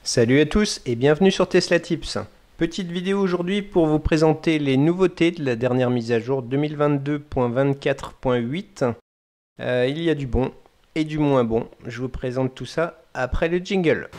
Salut à tous et bienvenue sur Tesla Tips. Petite vidéo aujourd'hui pour vous présenter les nouveautés de la dernière mise à jour 2022.24.8. Il y a du bon et du moins bon. Je vous présente tout ça après le jingle.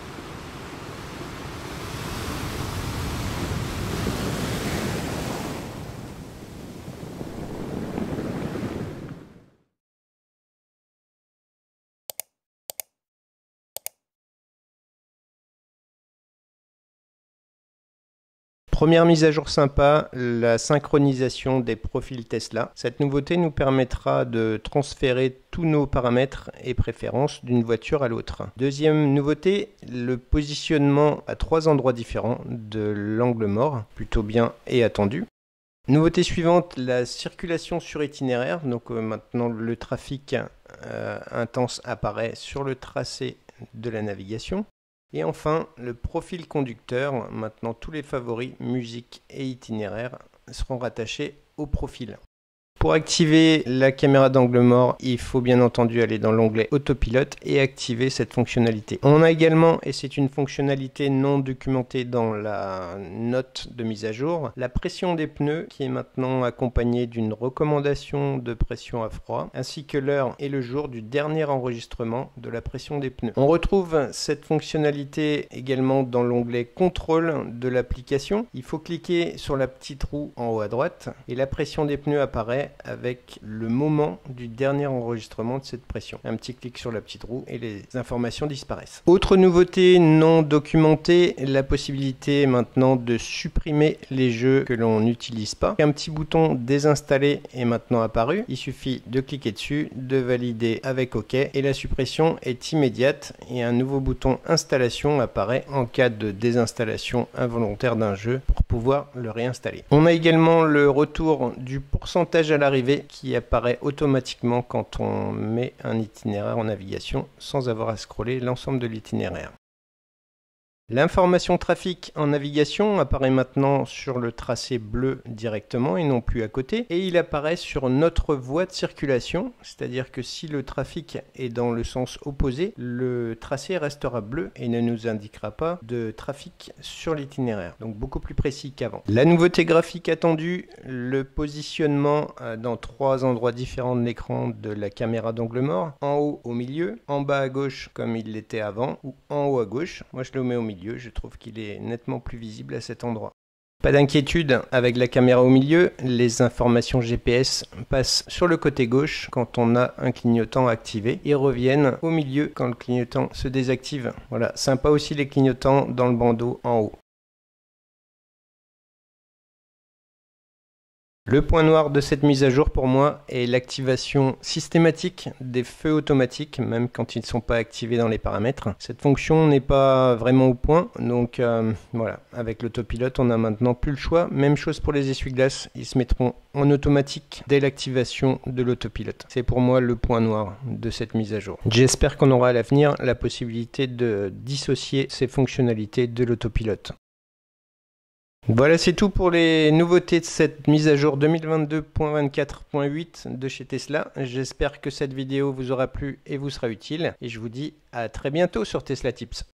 Première mise à jour sympa, la synchronisation des profils Tesla. Cette nouveauté nous permettra de transférer tous nos paramètres et préférences d'une voiture à l'autre. Deuxième nouveauté, le positionnement à 3 endroits différents de l'angle mort, plutôt bien et attendu. Nouveauté suivante, la circulation sur itinéraire. Donc maintenant le trafic intense apparaît sur le tracé de la navigation. Et enfin, le profil conducteur. Maintenant, tous les favoris, musique et itinéraire seront rattachés au profil. Pour activer la caméra d'angle mort, il faut bien entendu aller dans l'onglet autopilote et activer cette fonctionnalité. On a également, et c'est une fonctionnalité non documentée dans la note de mise à jour, la pression des pneus qui est maintenant accompagnée d'une recommandation de pression à froid, ainsi que l'heure et le jour du dernier enregistrement de la pression des pneus. On retrouve cette fonctionnalité également dans l'onglet contrôle de l'application. Il faut cliquer sur la petite roue en haut à droite et la pression des pneus apparaît avec le moment du dernier enregistrement de cette pression. Un petit clic sur la petite roue et les informations disparaissent. Autre nouveauté non documentée, la possibilité maintenant de supprimer les jeux que l'on n'utilise pas. Un petit bouton désinstaller est maintenant apparu. Il suffit de cliquer dessus, de valider avec OK et la suppression est immédiate et un nouveau bouton installation apparaît en cas de désinstallation involontaire d'un jeu pour pouvoir le réinstaller. On a également le retour du pourcentage à l'arrivée qui apparaît automatiquement quand on met un itinéraire en navigation sans avoir à scroller l'ensemble de l'itinéraire. L'information trafic en navigation apparaît maintenant sur le tracé bleu directement et non plus à côté, et il apparaît sur notre voie de circulation, c'est-à-dire que si le trafic est dans le sens opposé, le tracé restera bleu et ne nous indiquera pas de trafic sur l'itinéraire, donc beaucoup plus précis qu'avant. La nouveauté graphique attendue, le positionnement dans 3 endroits différents de l'écran de la caméra d'angle mort, en haut au milieu, en bas à gauche comme il l'était avant, ou en haut à gauche. Moi je le mets au milieu. Je trouve qu'il est nettement plus visible à cet endroit. Pas d'inquiétude, avec la caméra au milieu, les informations GPS passent sur le côté gauche quand on a un clignotant activé et reviennent au milieu quand le clignotant se désactive. Voilà, sympa aussi les clignotants dans le bandeau en haut. Le point noir de cette mise à jour pour moi est l'activation systématique des feux automatiques, même quand ils ne sont pas activés dans les paramètres. Cette fonction n'est pas vraiment au point, donc voilà, avec l'autopilote on n'a maintenant plus le choix. Même chose pour les essuie-glaces, ils se mettront en automatique dès l'activation de l'autopilote. C'est pour moi le point noir de cette mise à jour. J'espère qu'on aura à l'avenir la possibilité de dissocier ces fonctionnalités de l'autopilote. Voilà, c'est tout pour les nouveautés de cette mise à jour 2022.24.8 de chez Tesla. J'espère que cette vidéo vous aura plu et vous sera utile. Et je vous dis à très bientôt sur Tesla Tips.